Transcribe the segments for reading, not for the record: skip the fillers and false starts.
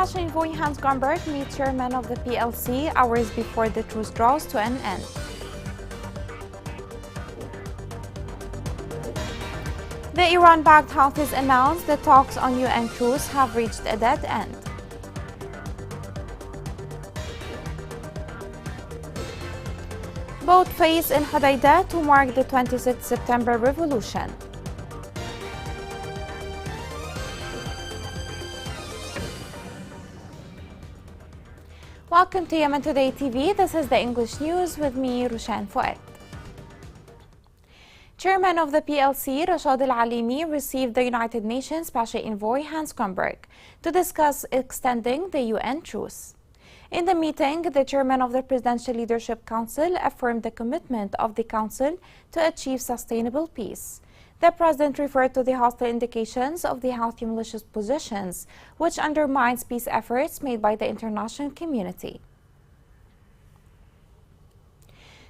Special Envoy Hans Grunberg meets chairman of the PLC hours before the truce draws to an end. The Iran-backed Houthis announced the talks on UN truce have reached a dead end. Both face in Hodeidah to mark the 26th September revolution. Welcome to Yemen Today TV. This is the English news with me, Rushan Fouad. Chairman of the PLC, Rashad Al-Alimi, received the United Nations Special Envoy Hans Grunberg to discuss extending the UN truce. In the meeting, the chairman of the Presidential Leadership Council affirmed the commitment of the Council to achieve sustainable peace. The President referred to the hostile indications of the Houthi militia's positions, which undermines peace efforts made by the international community.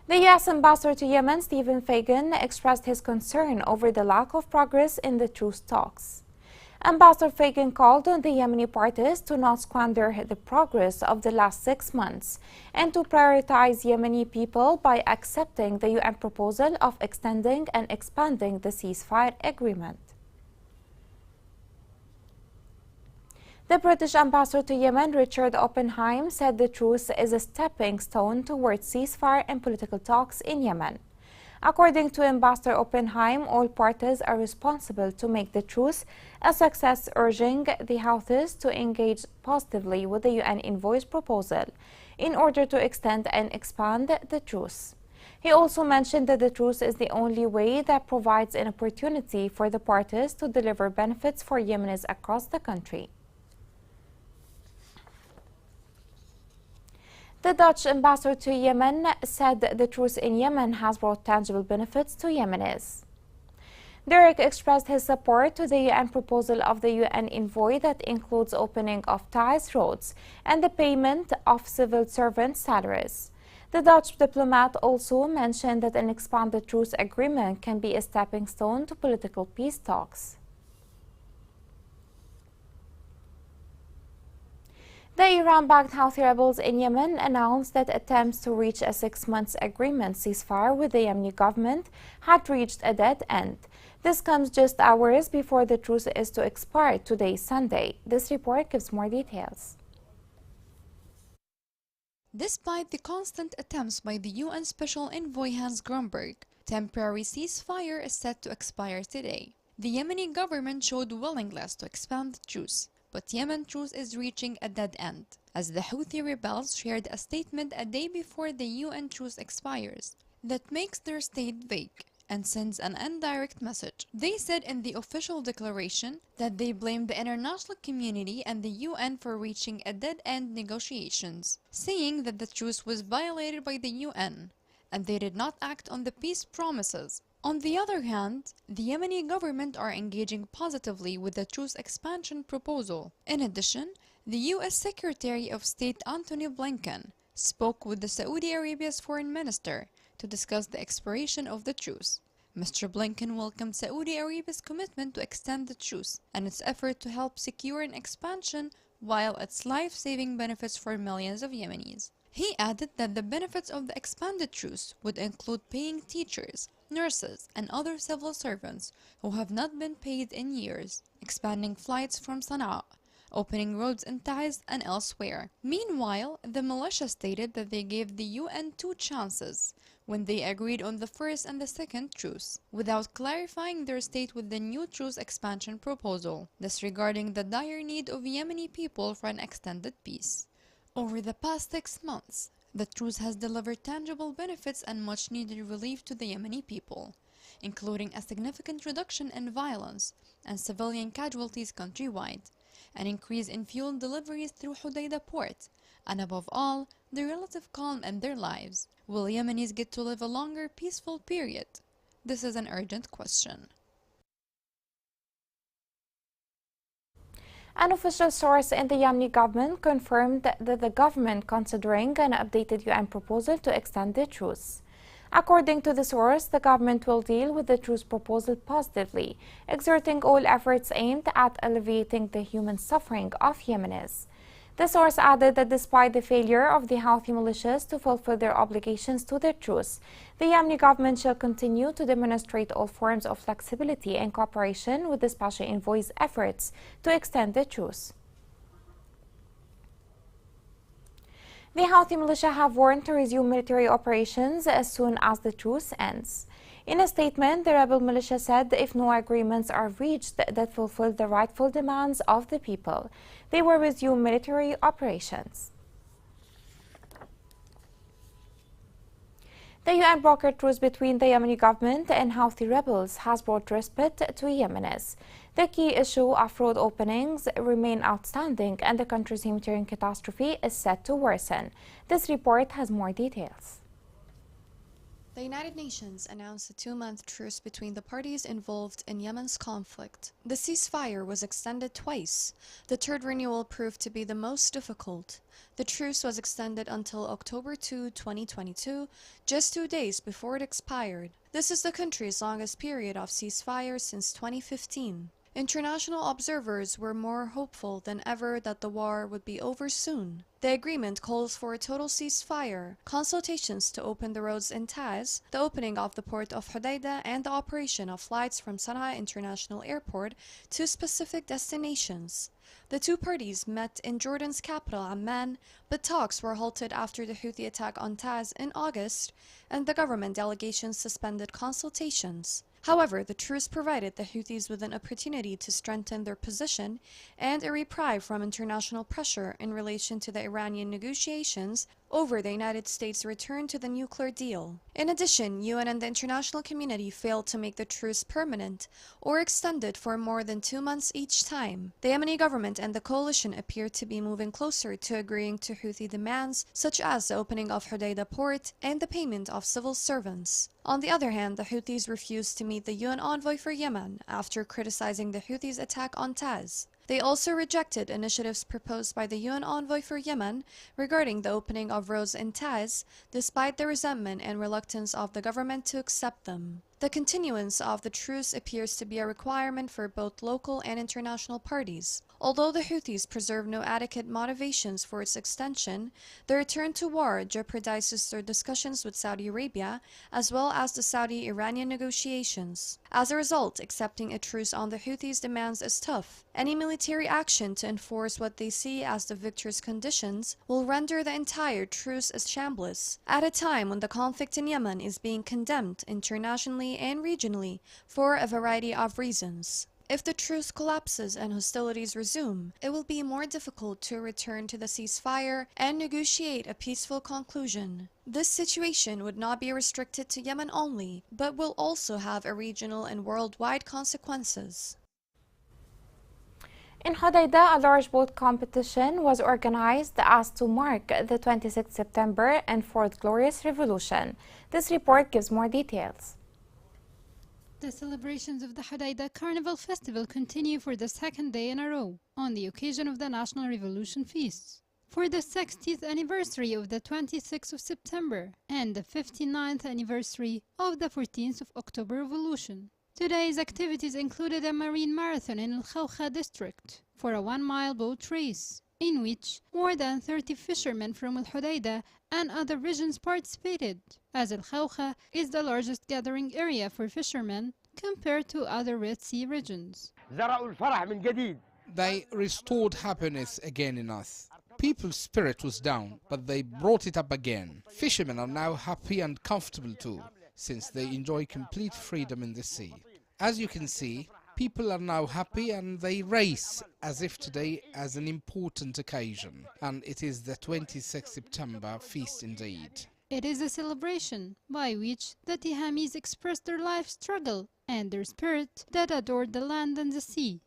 The U.S. Ambassador to Yemen, Stephen Fagan, expressed his concern over the lack of progress in the truce talks. Ambassador Fagan called on the Yemeni parties to not squander the progress of the last 6 months and to prioritize Yemeni people by accepting the UN proposal of extending and expanding the ceasefire agreement. The British ambassador to Yemen, Richard Oppenheim, said the truce is a stepping stone towards ceasefire and political talks in Yemen. According to Ambassador Oppenheim, all parties are responsible to make the truce a success, urging the Houthis to engage positively with the UN envoy's proposal in order to extend and expand the truce. He also mentioned that the truce is the only way that provides an opportunity for the parties to deliver benefits for Yemenis across the country. The Dutch ambassador to Yemen said the truce in Yemen has brought tangible benefits to Yemenis. Derek expressed his support to the UN proposal of the UN envoy that includes opening of ties roads and the payment of civil servants' salaries. The Dutch diplomat also mentioned that an expanded truce agreement can be a stepping stone to political peace talks. The Iran-backed Houthi rebels in Yemen announced that attempts to reach a 6-month agreement ceasefire with the Yemeni government had reached a dead end. This comes just hours before the truce is to expire today, Sunday. This report gives more details. Despite the constant attempts by the UN Special Envoy Hans Grunberg, temporary ceasefire is set to expire today. The Yemeni government showed willingness to expand the truce, but Yemen truce is reaching a dead end, as the Houthi rebels shared a statement a day before the UN truce expires that makes their state vague and sends an indirect message. They said in the official declaration that they blamed the international community and the UN for reaching a dead-end negotiations, saying that the truce was violated by the UN and they did not act on the peace promises. On the other hand, the Yemeni government are engaging positively with the truce expansion proposal. In addition, the U.S. Secretary of State Antony Blinken spoke with the Saudi Arabia's foreign minister to discuss the expiration of the truce. Mr. Blinken welcomed Saudi Arabia's commitment to extend the truce and its effort to help secure an expansion while its life-saving benefits for millions of Yemenis. He added that the benefits of the expanded truce would include paying teachers, nurses, and other civil servants who have not been paid in years, expanding flights from Sana'a, opening roads in Taiz and elsewhere. Meanwhile, the militia stated that they gave the UN 2 chances when they agreed on the first and the second truce, without clarifying their state with the new truce expansion proposal, disregarding the dire need of Yemeni people for an extended peace. Over the past 6 months, the truce has delivered tangible benefits and much-needed relief to the Yemeni people, including a significant reduction in violence and civilian casualties countrywide, an increase in fuel deliveries through Hodeidah port, and above all, the relative calm in their lives. Will Yemenis get to live a longer, peaceful period? This is an urgent question. An official source in the Yemeni government confirmed that the government considering an updated UN proposal to extend the truce. According to the source, the government will deal with the truce proposal positively, exerting all efforts aimed at alleviating the human suffering of Yemenis. The source added that despite the failure of the Houthi militias to fulfill their obligations to the truce, the Yemeni government shall continue to demonstrate all forms of flexibility and cooperation with the Special Envoy's efforts to extend the truce. The Houthi militia have warned to resume military operations as soon as the truce ends. In a statement, the rebel militia said if no agreements are reached that fulfill the rightful demands of the people, they will resume military operations. The UN-brokered truce between the Yemeni government and Houthi rebels has brought respite to Yemenis. The key issue of road openings remain outstanding, and the country's humanitarian catastrophe is set to worsen. This report has more details. The United Nations announced a 2-month truce between the parties involved in Yemen's conflict. The ceasefire was extended twice. The third renewal proved to be the most difficult. The truce was extended until October 2, 2022, just 2 days before it expired. This is the country's longest period of ceasefire since 2015. International observers were more hopeful than ever that the war would be over soon. The agreement calls for a total ceasefire, consultations to open the roads in Taiz, the opening of the port of Hodeidah, and the operation of flights from Sana'a International Airport to specific destinations. The two parties met in Jordan's capital, Amman, but talks were halted after the Houthi attack on Taiz in August, and the government delegation suspended consultations. However, the truce provided the Houthis with an opportunity to strengthen their position and a reprieve from international pressure in relation to the Iranian negotiations over the United States' return to the nuclear deal. In addition, UN and the international community failed to make the truce permanent or extended for more than 2 months each time. The Yemeni government and the coalition appear to be moving closer to agreeing to Houthi demands, such as the opening of Hodeidah port and the payment of civil servants. On the other hand, the Houthis refused to meet the UN envoy for Yemen after criticizing the Houthis' attack on Taiz. They also rejected initiatives proposed by the UN envoy for Yemen regarding the opening of roads in Taiz, despite the resentment and reluctance of the government to accept them. The continuance of the truce appears to be a requirement for both local and international parties. Although the Houthis preserve no adequate motivations for its extension, the return to war jeopardizes their discussions with Saudi Arabia, as well as the Saudi-Iranian negotiations. As a result, accepting a truce on the Houthis' demands is tough. Any military action to enforce what they see as the victor's conditions will render the entire truce a shambles, at a time when the conflict in Yemen is being condemned internationally and regionally for a variety of reasons. If the truce collapses and hostilities resume, it will be more difficult to return to the ceasefire and negotiate a peaceful conclusion. This situation would not be restricted to Yemen only, but will also have a regional and worldwide consequences. In Hodeidah, a large boat competition was organized as to mark the 26th September and Fourth Glorious Revolution. This report gives more details. The celebrations of the Hodeidah Carnival Festival continue for the second day in a row on the occasion of the National Revolution Feasts. For the 60th anniversary of the 26th of September and the 59th anniversary of the 14th of October Revolution. Today's activities included a marine marathon in Al Khawkha district for a 1-mile boat race, in which more than 30 fishermen from Al Hodeidah and other regions participated, as Al Khawkha is the largest gathering area for fishermen compared to other Red Sea regions. They restored happiness again in us. People's spirit was down, but they brought it up again. Fishermen are now happy and comfortable too, since they enjoy complete freedom in the sea. As you can see, people are now happy and they race as if today is an important occasion, and it is the 26th September feast indeed. It is a celebration by which the Tihamis express their life struggle and their spirit that adored the land and the sea.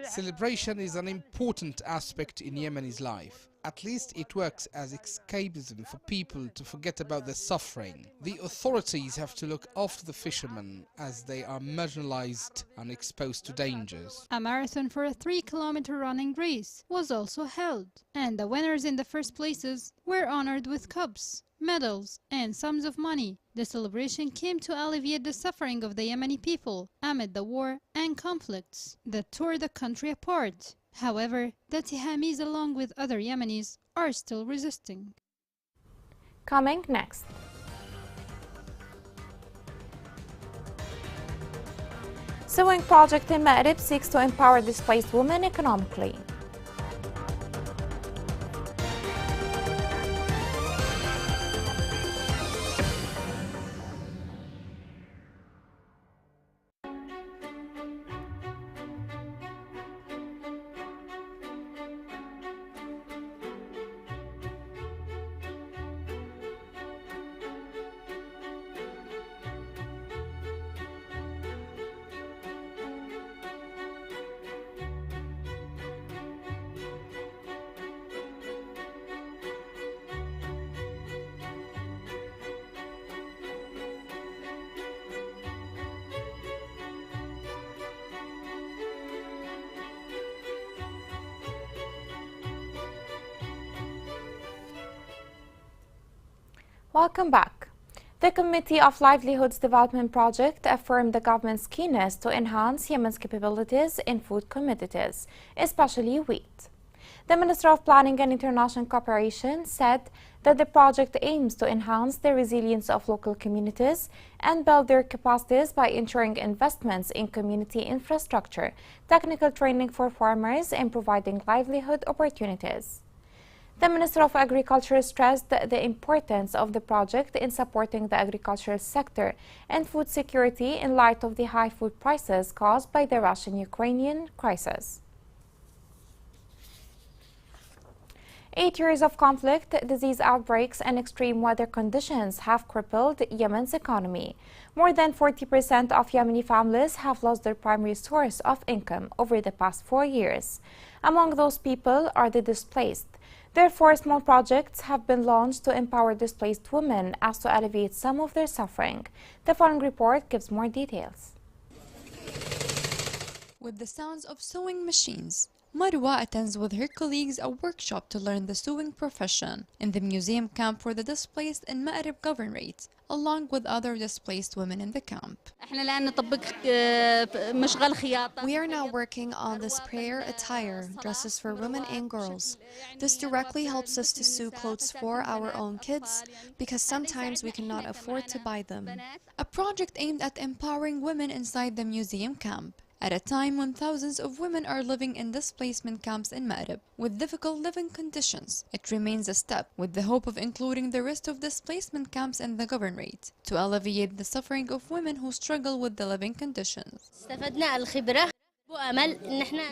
Celebration is an important aspect in Yemeni's life. At least it works as escapism for people to forget about their suffering. The authorities have to look after the fishermen as they are marginalized and exposed to dangers. A marathon for a 3-kilometer running race was also held, and the winners in the first places were honored with cups, medals, and sums of money. The celebration came to alleviate the suffering of the Yemeni people amid the war and conflicts that tore the country apart. However, the Tihamis, along with other Yemenis, are still resisting. Coming next. Sewing project in Ma'rib seeks to empower displaced women economically. Welcome back. The Committee of Livelihoods Development Project affirmed the government's keenness to enhance Yemen's capabilities in food commodities, especially wheat. The Minister of Planning and International Cooperation said that the project aims to enhance the resilience of local communities and build their capacities by ensuring investments in community infrastructure, technical training for farmers, and providing livelihood opportunities. The Minister of Agriculture stressed the importance of the project in supporting the agricultural sector and food security in light of the high food prices caused by the Russian-Ukrainian crisis. 8 years of conflict, disease outbreaks, and extreme weather conditions have crippled Yemen's economy. More than 40% of Yemeni families have lost their primary source of income over the past 4 years. Among those people are the displaced. Therefore, small projects have been launched to empower displaced women as to alleviate some of their suffering. The following report gives more details. With the sounds of sewing machines, Marwa attends with her colleagues a workshop to learn the sewing profession in the museum camp for the displaced in Ma'rib Governorate, along with other displaced women in the camp. We are now working on this prayer attire, dresses for women and girls. This directly helps us to sew clothes for our own kids because sometimes we cannot afford to buy them. A project aimed at empowering women inside the museum camp, at a time when thousands of women are living in displacement camps in Ma'rib with difficult living conditions. It remains a step with the hope of including the rest of displacement camps in the governorate to alleviate the suffering of women who struggle with the living conditions.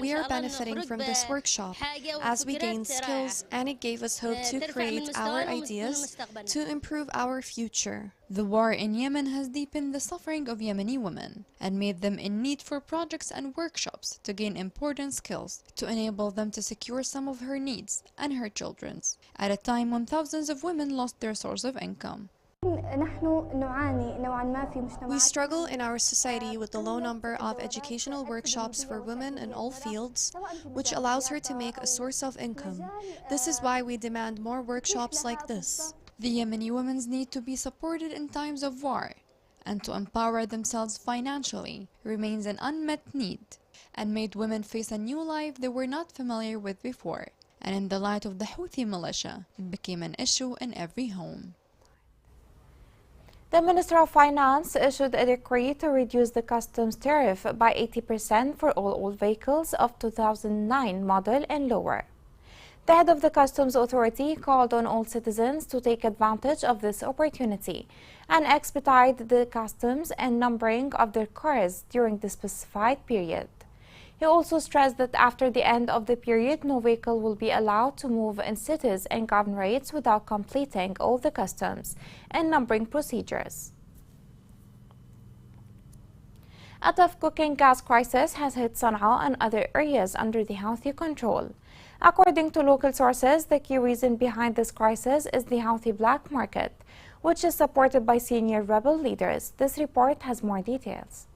We are benefiting from this workshop as we gain skills, and it gave us hope to create our ideas to improve our future. The war in Yemen has deepened the suffering of Yemeni women and made them in need for projects and workshops to gain important skills to enable them to secure some of her needs and her children's, at a time when thousands of women lost their source of income. We struggle in our society with the low number of educational workshops for women in all fields, which allows her to make a source of income. This is why we demand more workshops like this. The Yemeni women need to be supported in times of war, and to empower themselves financially remains an unmet need, and made women face a new life they were not familiar with before. And in the light of the Houthi militia, it became an issue in every home. The Minister of Finance issued a decree to reduce the customs tariff by 80% for all old vehicles of 2009 model and lower. The head of the Customs Authority called on all citizens to take advantage of this opportunity and expedite the customs and numbering of their cars during the specified period. He also stressed that after the end of the period, no vehicle will be allowed to move in cities and governorates without completing all the customs and numbering procedures. A tough cooking gas crisis has hit Sana'a and other areas under the Houthi control. According to local sources, the key reason behind this crisis is the Houthi black market, which is supported by senior rebel leaders. This report has more details.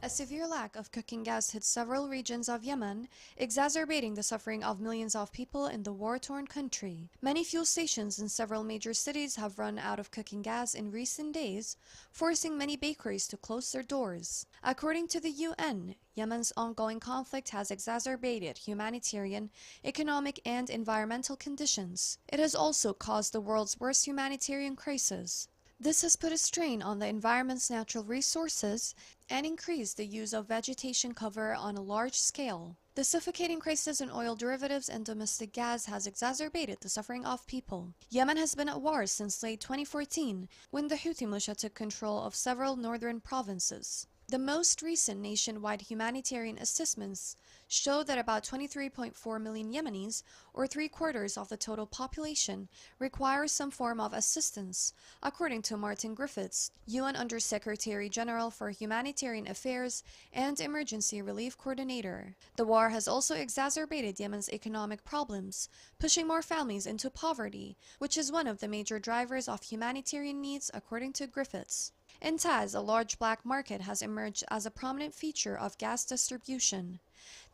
A severe lack of cooking gas hit several regions of Yemen, exacerbating the suffering of millions of people in the war-torn country. Many fuel stations in several major cities have run out of cooking gas in recent days, forcing many bakeries to close their doors. According to the UN, Yemen's ongoing conflict has exacerbated humanitarian, economic, and environmental conditions. It has also caused the world's worst humanitarian crisis. This has put a strain on the environment's natural resources and increased the use of vegetation cover on a large scale. The suffocating crisis in oil derivatives and domestic gas has exacerbated the suffering of people. Yemen has been at war since late 2014, when the Houthi militia took control of several northern provinces. The most recent nationwide humanitarian assessments show that about 23.4 million Yemenis, or 3/4 of the total population, require some form of assistance, according to Martin Griffiths, UN Undersecretary General for Humanitarian Affairs and Emergency Relief Coordinator. The war has also exacerbated Yemen's economic problems, pushing more families into poverty, which is one of the major drivers of humanitarian needs, according to Griffiths. In Taz, a large black market has emerged as a prominent feature of gas distribution.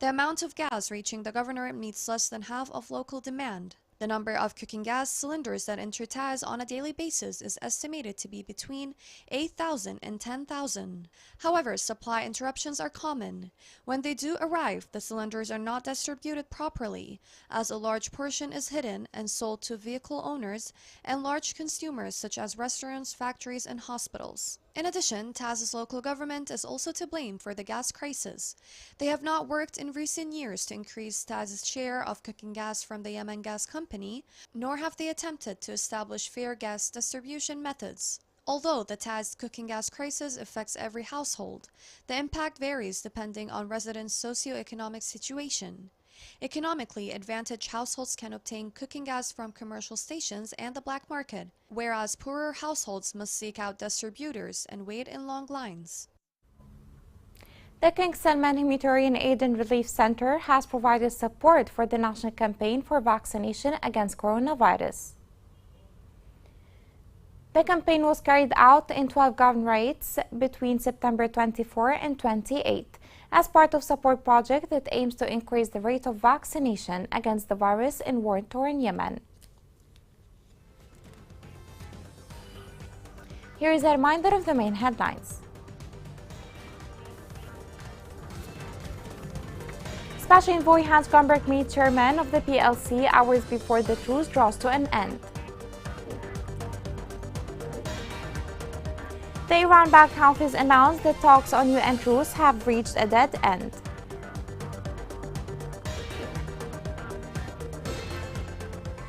The amount of gas reaching the governorate meets less than half of local demand. The number of cooking gas cylinders that enter Taz on a daily basis is estimated to be between 8,000 and 10,000. However, supply interruptions are common. When they do arrive, the cylinders are not distributed properly, as a large portion is hidden and sold to vehicle owners and large consumers such as restaurants, factories, and hospitals. In addition, Taz's local government is also to blame for the gas crisis. They have not worked in recent years to increase Taz's share of cooking gas from the Yemen Gas Company, nor have they attempted to establish fair gas distribution methods. Although the Taz cooking gas crisis affects every household, the impact varies depending on residents' socio-economic situation. Economically advantaged households can obtain cooking gas from commercial stations and the black market, whereas poorer households must seek out distributors and wait in long lines. The King Salman Humanitarian Aid and Relief Center has provided support for the national campaign for vaccination against coronavirus. The campaign was carried out in 12 governorates between September 24 and 28 as part of support project that aims to increase the rate of vaccination against the virus in war-torn Yemen. Here is a reminder of the main headlines. Special Envoy Hans Grunberg meets chairman of the PLC hours before the truce draws to an end. The Iran-backed Houthis announced that talks on UN truce have reached a dead end.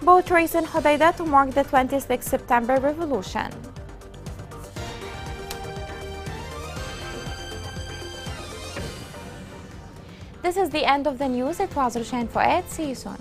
Boat race in Hodeidah to mark the 26th September Revolution. This is the end of the news. It was Rushan Fouad. See you soon.